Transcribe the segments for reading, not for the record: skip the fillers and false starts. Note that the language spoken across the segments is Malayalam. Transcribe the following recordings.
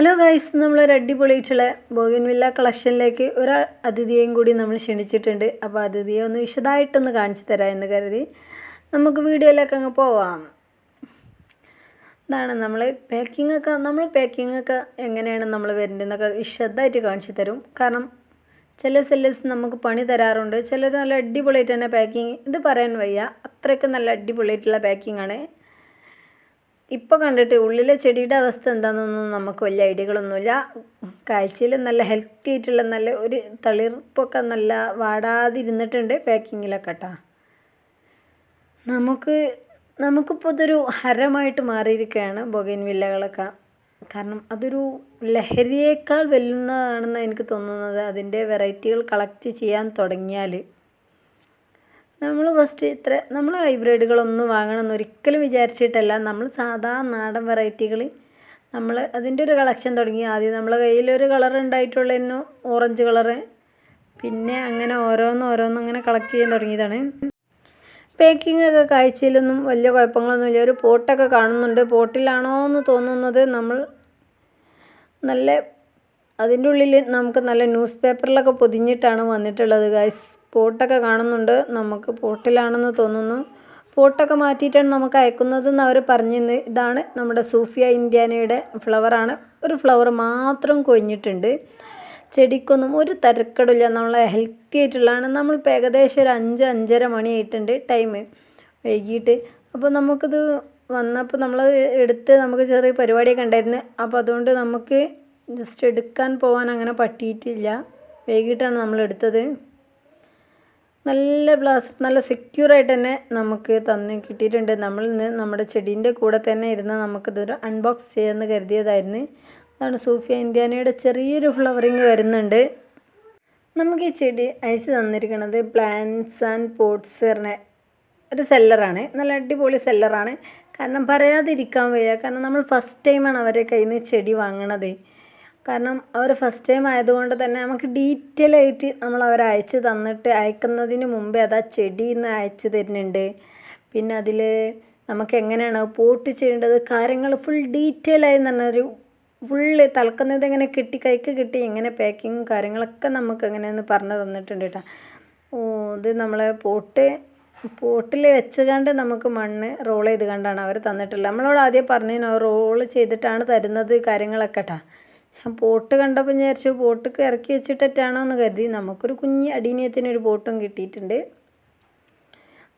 ഹലോ ഗൈസ്, നമ്മളൊരു അടിപൊളിയായിട്ടുള്ള ബോഗൻവില്ല കളക്ഷനിലേക്ക് ഒരു അതിഥിയെയും കൂടി നമ്മൾ ക്ഷണിച്ചിട്ടുണ്ട്. അപ്പോൾ അതിഥിയെ ഒന്ന് വിശദമായിട്ടൊന്ന് കാണിച്ചു തരാം എന്ന് കരുതി നമുക്ക് വീഡിയോയിലേക്ക് അങ്ങ് പോവാം. ഇതാണ് നമ്മൾ പാക്കിംഗ് ഒക്കെ എങ്ങനെയാണ് നമ്മൾ വരുന്നതെന്നൊക്കെ വിശദമായിട്ട് കാണിച്ചു തരും. കാരണം ചില സെല്ലേഴ്സ് നമുക്ക് പണി തരാറുണ്ട്, ചിലർ നല്ല അടിപൊളിയായിട്ട് തന്നെ പാക്കിങ്, ഇത് പറയാൻ വയ്യ, അത്രയ്ക്ക് നല്ല അടിപൊളിയായിട്ടുള്ള പാക്കിംഗ് ആണ്. ഇപ്പോൾ കണ്ടിട്ട് ഉള്ളിലെ ചെടിയുടെ അവസ്ഥ എന്താണെന്നൊന്നും നമുക്ക് വലിയ ഐഡിയകളൊന്നുമില്ല. കാഴ്ചയിൽ നല്ല ഹെൽത്തി ആയിട്ടുള്ള നല്ല ഒരു തളിർപ്പൊക്കെ നല്ല വാടാതിരുന്നിട്ടുണ്ട് പാക്കിങ്ങിലൊക്കെ കേട്ടോ. നമുക്കിപ്പോൾ ഇതൊരു ഹരമായിട്ട് മാറിയിരിക്കുകയാണ് ബൊഗൈൻവില്ലകളൊക്കെ. കാരണം അതൊരു ലഹരിയേക്കാൾ വെല്ലുന്നതാണെന്ന് എനിക്ക് തോന്നുന്നത്. അതിൻ്റെ വെറൈറ്റികൾ കളക്ട് ചെയ്യാൻ തുടങ്ങിയാൽ നമ്മൾ ഹൈബ്രിഡുകളൊന്നും വാങ്ങണമെന്ന് ഒരിക്കലും വിചാരിച്ചിട്ടല്ല. നമ്മൾ സാധാ നാടൻ വെറൈറ്റികൾ നമ്മൾ അതിൻ്റെ ഒരു കളക്ഷൻ തുടങ്ങി. ആദ്യം നമ്മളെ കയ്യിലൊരു കളർ ഉണ്ടായിട്ടുള്ളതിന് ഓറഞ്ച് കളറ്, പിന്നെ അങ്ങനെ ഓരോന്നും അങ്ങനെ കളക്ട് ചെയ്യാൻ തുടങ്ങിയതാണ്. പാക്കിംഗ് ഒക്കെ കാഴ്ചയിലൊന്നും വലിയ കുഴപ്പങ്ങളൊന്നുമില്ല. ഒരു പോട്ടൊക്കെ കാണുന്നുണ്ട്. പോട്ടിലാണോ എന്ന് തോന്നുന്നത്. നമ്മൾ നല്ല അതിൻ്റെ ഉള്ളിൽ നമുക്ക് നല്ല ന്യൂസ് പേപ്പറിലൊക്കെ പൊതിഞ്ഞിട്ടാണ് വന്നിട്ടുള്ളത് ഗൈസ്. പോട്ടൊക്കെ കാണുന്നുണ്ട്. നമുക്ക് പോട്ടിലാണെന്ന് തോന്നുന്നു. പോട്ടൊക്കെ മാറ്റിയിട്ടാണ് നമുക്ക് അയക്കുന്നതെന്ന് അവർ പറഞ്ഞിരുന്നു. ഇതാണ് നമ്മുടെ സൂഫിയ ഇന്ത്യാനയുടെ ഫ്ലവറാണ്. ഒരു ഫ്ലവർ മാത്രം കൊഴിഞ്ഞിട്ടുണ്ട്. ചെടിക്കൊന്നും ഒരു തരക്കേടില്ല. നമ്മളെ ഹെൽത്തി ആയിട്ടുള്ളതാണ്. നമ്മളിപ്പോൾ ഏകദേശം ഒരു 5-5:30 മണിയായിട്ടുണ്ട് ടൈം വൈകിട്ട്. അപ്പോൾ നമുക്കിത് വന്നപ്പോൾ നമ്മൾ എടുത്ത് നമുക്ക് ചെറിയ പരിപാടിയൊക്കെ ഉണ്ടായിരുന്നു. അപ്പോൾ അതുകൊണ്ട് നമുക്ക് ജസ്റ്റ് എടുക്കാൻ പോകാൻ അങ്ങനെ പറ്റിയിട്ടില്ല. വൈകിട്ടാണ് നമ്മൾ എടുത്തത്. നല്ല സെക്യൂറായിട്ട് തന്നെ നമുക്ക് കിട്ടിയിട്ടുണ്ട്. നമ്മൾ ഇന്ന് നമ്മുടെ ചെടീൻ്റെ കൂടെ തന്നെ ഇരുന്ന് നമുക്കിതൊരു അൺബോക്സ് ചെയ്യാമെന്ന് കരുതിയതായിരുന്നു. അതാണ് സൂഫിയ ഇന്ത്യാനയുടെ ചെറിയൊരു ഫ്ലവറിങ് വരുന്നുണ്ട്. നമുക്ക് ഈ ചെടി അയച്ചു തന്നിരിക്കുന്നത് പ്ലാന്റ്സ് ആൻഡ് പോട്ട്സ് പറഞ്ഞ ഒരു സെല്ലറാണ്. നല്ല അടിപൊളി സെല്ലറാണ്. കാരണം പറയാതിരിക്കാൻ വയ്യ. കാരണം നമ്മൾ ഫസ്റ്റ് ടൈമാണ് അവരെ കയ്യിൽ നിന്ന് ചെടി വാങ്ങണത്. കാരണം അവർ ഫസ്റ്റ് ടൈം ആയതുകൊണ്ട് തന്നെ നമുക്ക് ഡീറ്റെയിൽ ആയിട്ട് നമ്മൾ അവരെ അയച്ചു തന്നിട്ട് അയക്കുന്നതിന് മുമ്പേ അത് ആ ചെടിയിൽ നിന്ന് അയച്ചു തരുന്നുണ്ട്. പിന്നെ അതിൽ നമുക്ക് എങ്ങനെയാണ് പോട്ട് ചെയ്യേണ്ടത്, കാര്യങ്ങൾ ഫുൾ ഡീറ്റെയിൽ ആയി പറഞ്ഞൊരു ഫുള്ള് തലക്കുന്നത് എങ്ങനെ കൈക്ക് കിട്ടി എങ്ങനെ പാക്കിങ്ങും കാര്യങ്ങളൊക്കെ നമുക്ക് എങ്ങനെയെന്ന് പറഞ്ഞു തന്നിട്ടുണ്ട് കേട്ടോ. ഇത് നമ്മളെ പോട്ടിൽ വെച്ച് കണ്ട് നമുക്ക് മണ്ണ് റോൾ ചെയ്ത് കണ്ടാണ് അവർ തന്നിട്ടുള്ളത്. നമ്മളോട് ആദ്യം പറഞ്ഞു റോൾ ചെയ്തിട്ടാണ് തരുന്നത് കാര്യങ്ങളൊക്കെ കേട്ടോ. പോട്ട് കണ്ടപ്പോൾ വിചാരിച്ചു പോട്ടൊക്കെ ഇറക്കി വെച്ചിട്ടാണോ എന്ന് കരുതി. നമുക്കൊരു കുഞ്ഞ് അടീനിയത്തിനൊരു പോട്ടും കിട്ടിയിട്ടുണ്ട്.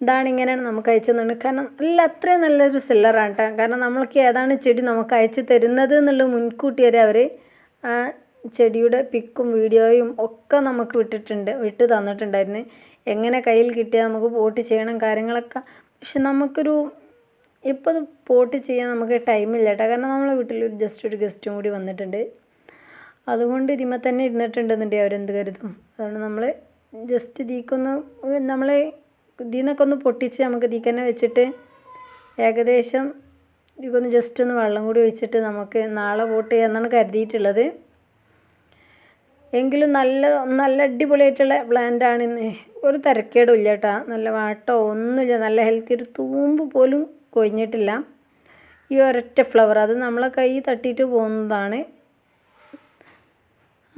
ഇതാണ് ഇങ്ങനെയാണ് നമുക്ക് അയച്ചു തന്നത്. കാരണം അത്രയും നല്ലൊരു സെല്ലറാണ് കേട്ടോ. കാരണം നമ്മൾക്ക് ഏതാണ് ചെടി നമുക്ക് അയച്ചു തരുന്നത് എന്നുള്ളത് മുൻകൂട്ടി വരെ അവർ ആ ചെടിയുടെ പിക്കും വീഡിയോയും ഒക്കെ നമുക്ക് വിട്ട് തന്നിട്ടുണ്ടായിരുന്നു. എങ്ങനെ കയ്യിൽ കിട്ടിയാൽ നമുക്ക് പോട്ട് ചെയ്യണം കാര്യങ്ങളൊക്കെ. പക്ഷെ നമുക്കൊരു ഇപ്പോൾ അത് പോട്ട് ചെയ്യാൻ നമുക്ക് ടൈമില്ല കേട്ടോ. കാരണം നമ്മളെ വീട്ടിൽ ജസ്റ്റ് ഒരു ഗസ്റ്റും കൂടി വന്നിട്ടുണ്ട്. അതുകൊണ്ട് ഇതിമ തന്നെ ഇരുന്നിട്ടുണ്ടെന്നുണ്ടെങ്കിൽ അവരെന്ത് കരുതും. അതുകൊണ്ട് നമ്മൾ ജസ്റ്റ് ഇതിൽ നിന്നൊക്കെ ഒന്ന് പൊട്ടിച്ച് നമുക്ക് ഇതിൽ തന്നെ വെച്ചിട്ട് ഏകദേശം ഇതിക്കൊന്ന് ജസ്റ്റ് ഒന്ന് വെള്ളം കൂടി ഒഴിച്ചിട്ട് നമുക്ക് നാളെ പോട്ട് ചെയ്യാമെന്നാണ് കരുതിയിട്ടുള്ളത്. എങ്കിലും നല്ല അടിപൊളിയായിട്ടുള്ള പ്ലാന്റാണ്. ഒരു തരക്കേടും ഇല്ല കേട്ടോ. നല്ല വാട്ടോ ഒന്നുമില്ല. നല്ല ഹെൽത്തി, ഒരു തൂമ്പ് പോലും കൊഴിഞ്ഞിട്ടില്ല. ഈ ഒരൊറ്റ ഫ്ലവർ അത് നമ്മളെ കൈ തട്ടിയിട്ട് പോകുന്നതാണ്.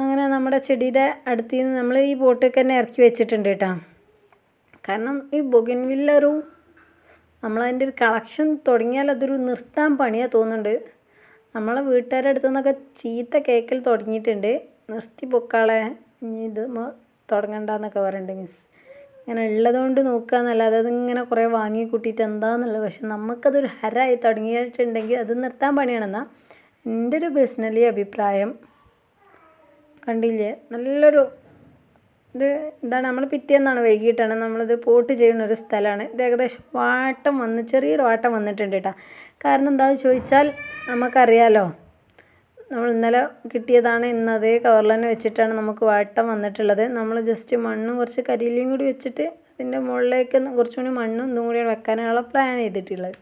അങ്ങനെ നമ്മുടെ ചെടിയുടെ അടുത്ത് നിന്ന് നമ്മൾ ഈ പോട്ടൊക്കെ തന്നെ ഇറക്കി വെച്ചിട്ടുണ്ട് കേട്ടോ. കാരണം ഈ ബൊഗൈൻവില്ല നമ്മളതിൻ്റെ ഒരു കളക്ഷൻ തുടങ്ങിയാൽ അതൊരു നിർത്താൻ പണിയാണ് തോന്നുന്നുണ്ട്. നമ്മളെ വീട്ടുകാരുടെ അടുത്തു നിന്നൊക്കെ ചീത്ത കേക്കൽ തുടങ്ങിയിട്ടുണ്ട്. നിർത്തി പൊക്കാളെ ഇനി ഇത് തുടങ്ങണ്ടെന്നൊക്കെ പറയുന്നുണ്ട് മിസ്. ഇങ്ങനെ ഉള്ളതുകൊണ്ട് നോക്കുക എന്നല്ലാതെ അതിങ്ങനെ കുറേ വാങ്ങി കൂട്ടിയിട്ട് എന്താണെന്നുള്ളത്. പക്ഷെ നമുക്കതൊരു ഹരമായി തുടങ്ങിയിട്ടുണ്ടെങ്കിൽ അത് നിർത്താൻ പണിയാണെന്നാണ് എൻ്റെ ഒരു പേഴ്സണലി അഭിപ്രായം. കണ്ടില്ലേ, നല്ലൊരു ഇതാണ്. നമ്മൾ പിറ്റേന്നാണ് വൈകിട്ടാണ് നമ്മളിത് പോട്ട് ചെയ്യുന്ന ഒരു സ്ഥലമാണ്. ഇത് ഏകദേശം ചെറിയൊരു വാട്ടം വന്നിട്ടുണ്ട് കേട്ടോ. കാരണം എന്താണെന്ന് ചോദിച്ചാൽ നമുക്കറിയാലോ, നമ്മൾ ഇന്നലെ കിട്ടിയതാണ്. ഇന്ന് അതേ കവറിൽ തന്നെ വെച്ചിട്ടാണ് നമുക്ക് വാട്ടം വന്നിട്ടുള്ളത്. നമ്മൾ ജസ്റ്റ് മണ്ണും കുറച്ച് കരിയിലയും കൂടി വെച്ചിട്ട് അതിൻ്റെ മുകളിലേക്ക് കുറച്ചുകൂടി മണ്ണും ഇതും കൂടി വെക്കാനുള്ള പ്ലാൻ ചെയ്തിട്ടുള്ളത്.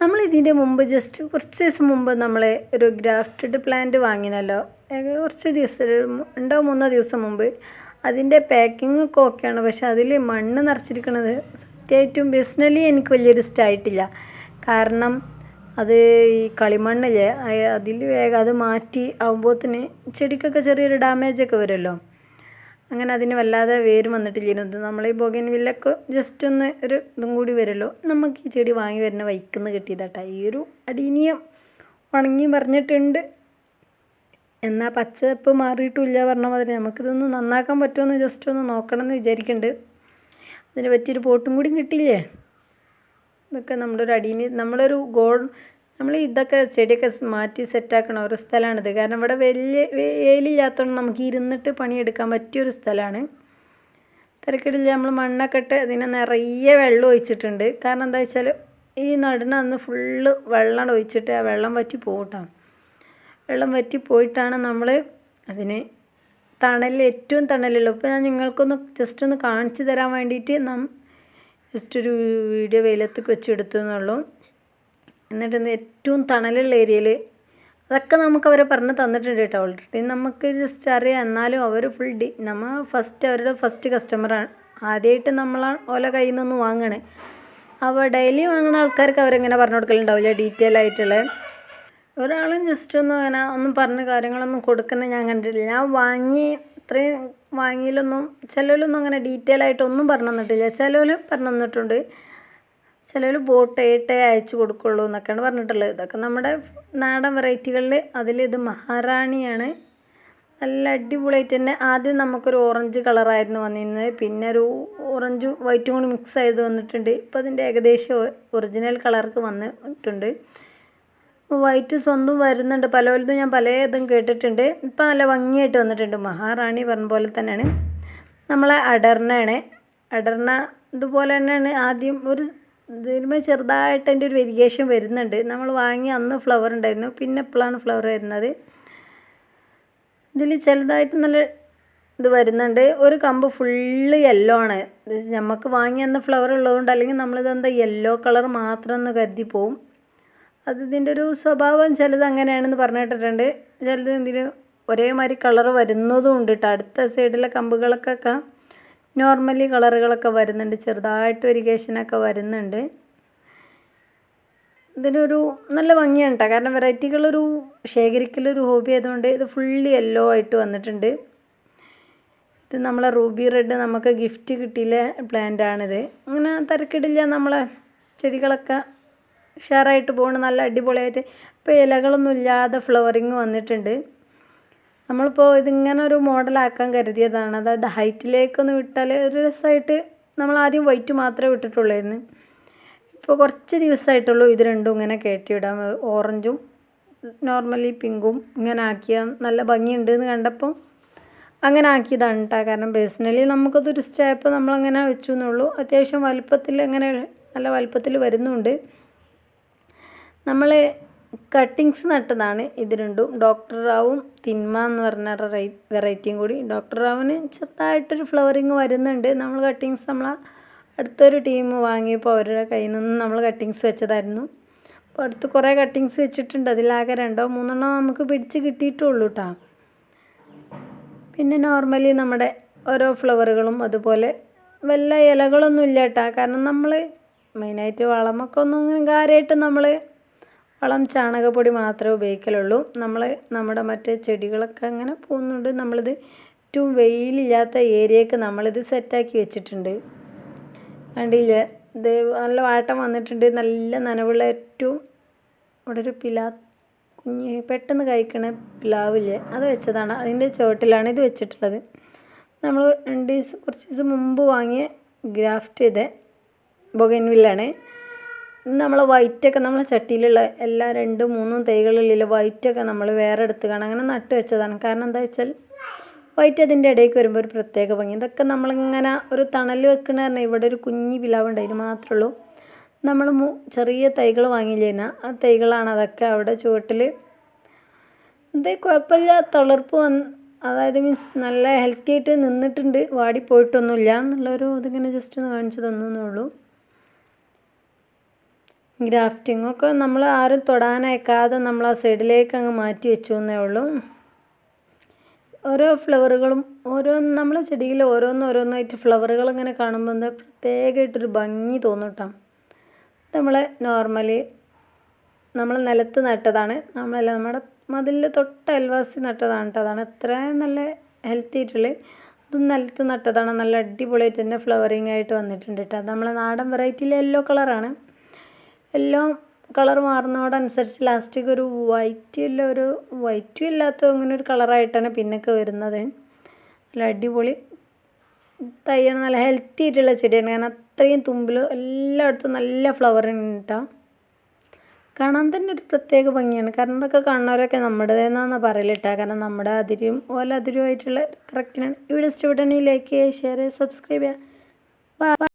നമ്മൾ ഇതിൻ്റെ മുമ്പ് ജസ്റ്റ് കുറച്ച് ദിവസം മുമ്പ് നമ്മൾ ഒരു ഗ്രാഫ്റ്റഡ് പ്ലാന്റ് വാങ്ങിനല്ലോ. കുറച്ച് ദിവസം 2-3 ദിവസം മുമ്പ്. അതിൻ്റെ പാക്കിംഗ് ഒക്കെ ഓക്കെയാണ്. പക്ഷെ അതിൽ മണ്ണ് നിറച്ചിരിക്കുന്നത് സത്യമായിട്ടും പേഴ്സണലി എനിക്ക് വലിയൊരു ഇഷ്ടമായിട്ടില്ല. കാരണം അത് ഈ കളിമണ്ണില്ലേ അതിൽ വേഗം അത് മാറ്റി ആകുമ്പോഴത്തേന് ചെടിക്കൊക്കെ ചെറിയൊരു ഡാമേജൊക്കെ വരുമല്ലോ. അങ്ങനെ അതിന് വല്ലാതെ വേര് വന്നിട്ടില്ലായിരുന്നു. നമ്മൾ ഈ ബൊഗൻവില്ലൊക്കെ ജസ്റ്റ് ഒന്ന് ഒരു ഇതും കൂടി വരുമല്ലോ. നമുക്ക് ഈ ചെടി വാങ്ങി വരുന്ന വൈക്കുന്ന കിട്ടിയതാട്ടോ. ഈ ഒരു അടീനിയം ഉണങ്ങി പറഞ്ഞിട്ടുണ്ട്. എന്നാൽ പച്ചപ്പ് മാറിയിട്ടില്ല പറഞ്ഞ മാതിരി നമുക്കിതൊന്ന് നന്നാക്കാൻ പറ്റുമെന്ന് ജസ്റ്റ് ഒന്ന് നോക്കണം എന്ന് വിചാരിക്കുന്നുണ്ട്. അതിന് പറ്റിയൊരു പോട്ടും കൂടി കിട്ടിയില്ലേ. ഇതൊക്കെ നമ്മുടെ ഒരു നമ്മളൊരു നമ്മൾ ഇതൊക്കെ ചെടിയൊക്കെ മാറ്റി സെറ്റാക്കണ ഒരു സ്ഥലമാണിത്. കാരണം ഇവിടെ വലിയ വെയിലില്ലാത്തതുകൊണ്ട് നമുക്ക് ഇരുന്നിട്ട് പണിയെടുക്കാൻ പറ്റിയൊരു സ്ഥലമാണ്. തിരക്കിടില്ല. നമ്മൾ മണ്ണൊക്കെ ഇട്ട് ഇതിനെ നിറയെ വെള്ളം ഒഴിച്ചിട്ടുണ്ട്. കാരണം എന്താ വെച്ചാൽ ഈ നടുന്ന അന്ന് ഫുള്ള് വെള്ളം ഒഴിച്ചിട്ട് ആ വെള്ളം വറ്റി പോകട്ടോ. വെള്ളം വറ്റി പോയിട്ടാണ് നമ്മൾ അതിന് ഏറ്റവും തണലുള്ളൂ. ഇപ്പോൾ ഞാൻ നിങ്ങൾക്കൊന്ന് ജസ്റ്റ് ഒന്ന് കാണിച്ചു തരാൻ വേണ്ടിയിട്ട് ജസ്റ്റ് ഒരു വീഡിയോ വെയിലത്തേക്ക് വെച്ചെടുത്തു എന്നുള്ളൂ. എന്നിട്ട് ഏറ്റവും തണലുള്ള ഏരിയയിൽ അതൊക്കെ നമുക്ക് അവരെ പറഞ്ഞ് തന്നിട്ടുണ്ട് കേട്ടോ. ഓൾറെഡി നമുക്ക് ജസ്റ്റ് അറിയാം. എന്നാലും അവർ നമ്മൾ അവരുടെ ഫസ്റ്റ് കസ്റ്റമറാണ്. ആദ്യമായിട്ട് ഓല കയ്യിൽ നിന്നൊന്ന് വാങ്ങണേ. അപ്പോൾ ഡെയിലി വാങ്ങുന്ന ആൾക്കാർക്ക് അവരെങ്ങനെ പറഞ്ഞു കൊടുക്കലുണ്ടാവില്ല ഡീറ്റെയിൽ ആയിട്ടുള്ള. ഒരാളും ജസ്റ്റ് ഒന്നും പറഞ്ഞ കാര്യങ്ങളൊന്നും കൊടുക്കുന്നത് ഞാൻ കണ്ടിട്ടില്ല. ഞാൻ ഇത്രയും വാങ്ങിയിലൊന്നും ചിലവരൊന്നും അങ്ങനെ ഡീറ്റെയിൽ ആയിട്ടൊന്നും പറഞ്ഞു തന്നിട്ടില്ല. ചിലവർ പറഞ്ഞു തന്നിട്ടുണ്ട്. ചിലവർ ബോട്ടേട്ടേ അയച്ചു കൊടുക്കുള്ളൂ എന്നൊക്കെയാണ് പറഞ്ഞിട്ടുള്ളത്. ഇതൊക്കെ നമ്മുടെ നാടൻ വെറൈറ്റികളിൽ ഇത് മഹാറാണിയാണ്. നല്ല അടിപൊളിയായിട്ട് തന്നെ ആദ്യം നമുക്കൊരു ഓറഞ്ച് കളറായിരുന്നു വന്നിരുന്നത്. പിന്നെ ഒരു ഓറഞ്ചും വൈറ്റും കൂടി മിക്സ് ചെയ്ത് വന്നിട്ടുണ്ട്. ഇപ്പോൾ അതിൻ്റെ ഏകദേശം ഒറിജിനൽ കളർക്ക് വന്നിട്ടുണ്ട്. വൈറ്റ് സ്വന്തം വരുന്നുണ്ട്. പലതും ഞാൻ പലതും കേട്ടിട്ടുണ്ട്. ഇപ്പം നല്ല ഭംഗിയായിട്ട് വന്നിട്ടുണ്ട്. മഹാറാണി പറഞ്ഞ പോലെ തന്നെയാണ്. നമ്മളെ അടർണയാണ്. അടർണ ഇതുപോലെ തന്നെയാണ്. ആദ്യം ഇതിന്മേൽ ചെറുതായിട്ട് അതിൻ്റെ ഒരു വെരിയേഷൻ വരുന്നുണ്ട്. നമ്മൾ വാങ്ങി അന്ന് ഫ്ലവർ ഉണ്ടായിരുന്നു. പിന്നെ ഇപ്പോഴാണ് ഫ്ലവർ വരുന്നത്. ഇതിൽ ചെറുതായിട്ട് നല്ല ഇത് വരുന്നുണ്ട്. ഒരു കമ്പ് ഫുള്ള് യെല്ലോ ആണ്. നമുക്ക് വാങ്ങി അന്ന് ഫ്ലവർ ഉള്ളതുകൊണ്ട് അല്ലെങ്കിൽ നമ്മളിതെന്താ യെല്ലോ കളർ മാത്രം എന്ന് കരുതി പോവും. ഇതിൻ്റെ ഒരു സ്വഭാവം ചിലത് അങ്ങനെയാണെന്ന് പറഞ്ഞിട്ടുണ്ട്. ചിലത് ഇതിന് ഒരേമാതിരി കളർ വരുന്നതും ഉണ്ട് കേട്ടോ. അടുത്ത സൈഡിലെ കമ്പുകൾക്കൊക്കെ നോർമലി കളറുകളൊക്കെ വരുന്നുണ്ട്. ചെറുതായിട്ട് വെരിഗേഷനൊക്കെ വരുന്നുണ്ട്. ഇതിനൊരു നല്ല ഭംഗിയാണ് കേട്ടോ. കാരണം വെറൈറ്റികളൊരു ശേഖരിക്കലൊരു ഹോബി ആയതുകൊണ്ട് ഇത് ഫുള്ളി യെല്ലോ ആയിട്ട് വന്നിട്ടുണ്ട്. ഇത് നമ്മളെ റൂബി റെഡ് നമുക്ക് ഗിഫ്റ്റ് കിട്ടിയില്ല പ്ലാന്റാണിത്. അങ്ങനെ തിരക്കിടില്ല. നമ്മളെ ചെടികളൊക്കെ ഉഷാറായിട്ട് പോകണം. നല്ല അടിപൊളിയായിട്ട് ഇപ്പോൾ ഇലകളൊന്നും ഇല്ലാതെ ഫ്ലവറിങ് വന്നിട്ടുണ്ട്. നമ്മളിപ്പോൾ ഇതിങ്ങനെ ഒരു മോഡലാക്കാൻ കരുതിയതാണ്. അതായത് ഹൈറ്റിലേക്കൊന്ന് വിട്ടാൽ ഒരു രസമായിട്ട്. നമ്മൾ ആദ്യം വൈറ്റ് മാത്രമേ വിട്ടിട്ടുള്ളായിരുന്നു. ഇപ്പോൾ കുറച്ച് ദിവസമായിട്ടുള്ളൂ ഇത് രണ്ടും ഇങ്ങനെ കയറ്റിവിടാം. ഓറഞ്ചും നോർമലി പിങ്കും ഇങ്ങനെ ആക്കിയാൽ നല്ല ഭംഗിയുണ്ട് എന്ന് കണ്ടപ്പോൾ അങ്ങനെ ആക്കിയതാണ് കേട്ടോ. കാരണം പേഴ്സണലി നമുക്കതൊരു ഇഷ്ടമായപ്പോൾ നമ്മളങ്ങനെ വെച്ചു എന്നുള്ളൂ. അത്യാവശ്യം വലുപ്പത്തിൽ അങ്ങനെ നല്ല വലുപ്പത്തിൽ വരുന്നുണ്ട്. നമ്മൾ കട്ടിങ്സ് നട്ടതാണ് ഇത് രണ്ടും. ഡോക്ടർ റാവും തിന്മ എന്ന് പറഞ്ഞ വെറൈറ്റിയും കൂടി. ഡോക്ടർ റാവിന് ചെറുതായിട്ടൊരു ഫ്ലവറിങ് വരുന്നുണ്ട്. നമ്മൾ കട്ടിങ്സ് അടുത്തൊരു ടീം വാങ്ങിയപ്പോൾ അവരുടെ കയ്യിൽ നിന്ന് നമ്മൾ കട്ടിങ്സ് വെച്ചതായിരുന്നു. അപ്പോൾ അടുത്ത് കുറേ കട്ടിങ്സ് വെച്ചിട്ടുണ്ട്. അതിലാകെ 2-3 നമുക്ക് പിടിച്ച് കിട്ടിയിട്ടുള്ളൂ കേട്ടോ. പിന്നെ നോർമലി നമ്മുടെ ഓരോ ഫ്ലവറുകളും അതുപോലെ വല്ല ഇലകളൊന്നും ഇല്ല കേട്ടോ. കാരണം നമ്മൾ മെയിനായിട്ട് വളമൊക്കെ അങ്ങനെ കാര്യമായിട്ട് നമ്മൾ വളം ചാണകപ്പൊടി മാത്രമേ ഉപയോഗിക്കലുള്ളൂ. നമ്മുടെ മറ്റേ ചെടികളൊക്കെ അങ്ങനെ പോകുന്നുണ്ട്. നമ്മളിത് ഏറ്റവും വെയിലില്ലാത്ത ഏരിയക്ക് നമ്മളിത് സെറ്റാക്കി വെച്ചിട്ടുണ്ട്. കണ്ടില്ലേ, ഇത് നല്ല വാട്ടം വന്നിട്ടുണ്ട്. നല്ല നനവുള്ള ഏറ്റവും ഇവിടെ ഒരു കുഞ്ഞ് പെട്ടെന്ന് കഴിക്കണ പ്ലാവില്ലേ, അത് വെച്ചതാണ്. അതിൻ്റെ ചുവട്ടിലാണ് ഇത് വെച്ചിട്ടുള്ളത്. നമ്മൾ കുറച്ച് ദിവസം മുമ്പ് വാങ്ങിയ ഗ്രാഫ്റ്റ് ചെയ്ത ബൊഗൻവില്ലാണ്. നമ്മൾ വൈറ്റൊക്കെ നമ്മളെ ചട്ടിയിലുള്ള എല്ലാ 2-3 തൈകളുള്ളിൽ വൈറ്റൊക്കെ നമ്മൾ വേറെ എടുത്ത് കാണാം അങ്ങനെ നട്ട് വെച്ചതാണ്. കാരണം എന്താ വെച്ചാൽ വൈറ്റ് അതിൻ്റെ ഇടയ്ക്ക് വരുമ്പോൾ ഒരു പ്രത്യേക ഭംഗി. ഇതൊക്കെ നമ്മളിങ്ങനെ ഒരു തണൽ വെക്കണ പറഞ്ഞാൽ ഇവിടെ ഒരു കുഞ്ഞി പിലാവുണ്ട്, അതിന് മാത്രമേ ഉള്ളൂ. നമ്മൾ ചെറിയ തൈകൾ വാങ്ങിയില്ലേന ആ തൈകളാണ് അതൊക്കെ അവിടെ ചുവട്ടിൽ. ഇത് കുഴപ്പമില്ല, തളിർപ്പ് അതായത് മീൻസ് നല്ല ഹെൽത്തി ആയിട്ട് നിന്നിട്ടുണ്ട്. വാടിപ്പോയിട്ടൊന്നുമില്ല എന്നുള്ളൊരു ഇതിങ്ങനെ ജസ്റ്റ് ഒന്ന് കാണിച്ചു തന്നേ ഉള്ളൂ. ഗ്രാഫ്റ്റിങ്ങൊക്കെ നമ്മൾ ആരും തൊടാനയക്കാതെ നമ്മൾ ആ സൈഡിലേക്ക് അങ്ങ് മാറ്റി വെച്ചു എന്നേ ഉള്ളൂ. ഓരോ ഫ്ലവറുകളും നമ്മളെ ചെടിയിൽ ഓരോന്നായിട്ട് ഫ്ലവറുകൾ ഇങ്ങനെ കാണുമ്പോൾ എന്താ പ്രത്യേകമായിട്ടൊരു ഭംഗി തോന്നും കേട്ടോ. നമ്മൾ നോർമലി നമ്മൾ നിലത്ത് നട്ടതാണ്. നമ്മുടെ മതിലിൽ തൊട്ട് അയൽവാസി നട്ടതാണ് കേട്ടോ. അതാണ് അത്രയും നല്ല ഹെൽത്തി ആയിട്ടുള്ളത്. ഇതും നിലത്ത് നട്ടതാണ്. നല്ല അടിപൊളിയായിട്ട് തന്നെ ഫ്ലവറിങ് ആയിട്ട് വന്നിട്ടുണ്ട് കേട്ടോ. അത് നമ്മളെ നാടൻ വെറൈറ്റിയിൽ യെല്ലോ കളറാണ്. യെല്ലോ കളർ മാറുന്നതോടനുസരിച്ച് ലാസ്റ്റിക്ക് ഒരു വൈറ്റും ഇല്ലാത്ത അങ്ങനെ ഒരു കളറായിട്ടാണ് പിന്നൊക്കെ വരുന്നത്. നല്ല അടിപൊളി തൈയാണ്. നല്ല ഹെൽത്തി ആയിട്ടുള്ള ചെടിയാണ്. കാരണം അത്രയും തുമ്പിൽ എല്ലായിടത്തും നല്ല ഫ്ലവറിങ് കേട്ടോ. കാണാൻ തന്നെ ഒരു പ്രത്യേക ഭംഗിയാണ്. കാരണം ഇതൊക്കെ കാണുന്നവരൊക്കെ നമ്മുടേതെന്നാണ് പറയല് കേട്ടോ. കാരണം നമ്മുടെ അതിരും ഓല അതിരുമായിട്ടുള്ള കറക്റ്റിനാണ്. ഇവിടെ ഇഷ്ടപ്പെട്ടാണെങ്കിൽ ലൈക്ക് ചെയ്യുക, ഷെയർ ചെയ്യുക, സബ്സ്ക്രൈബ് ചെയ്യുക.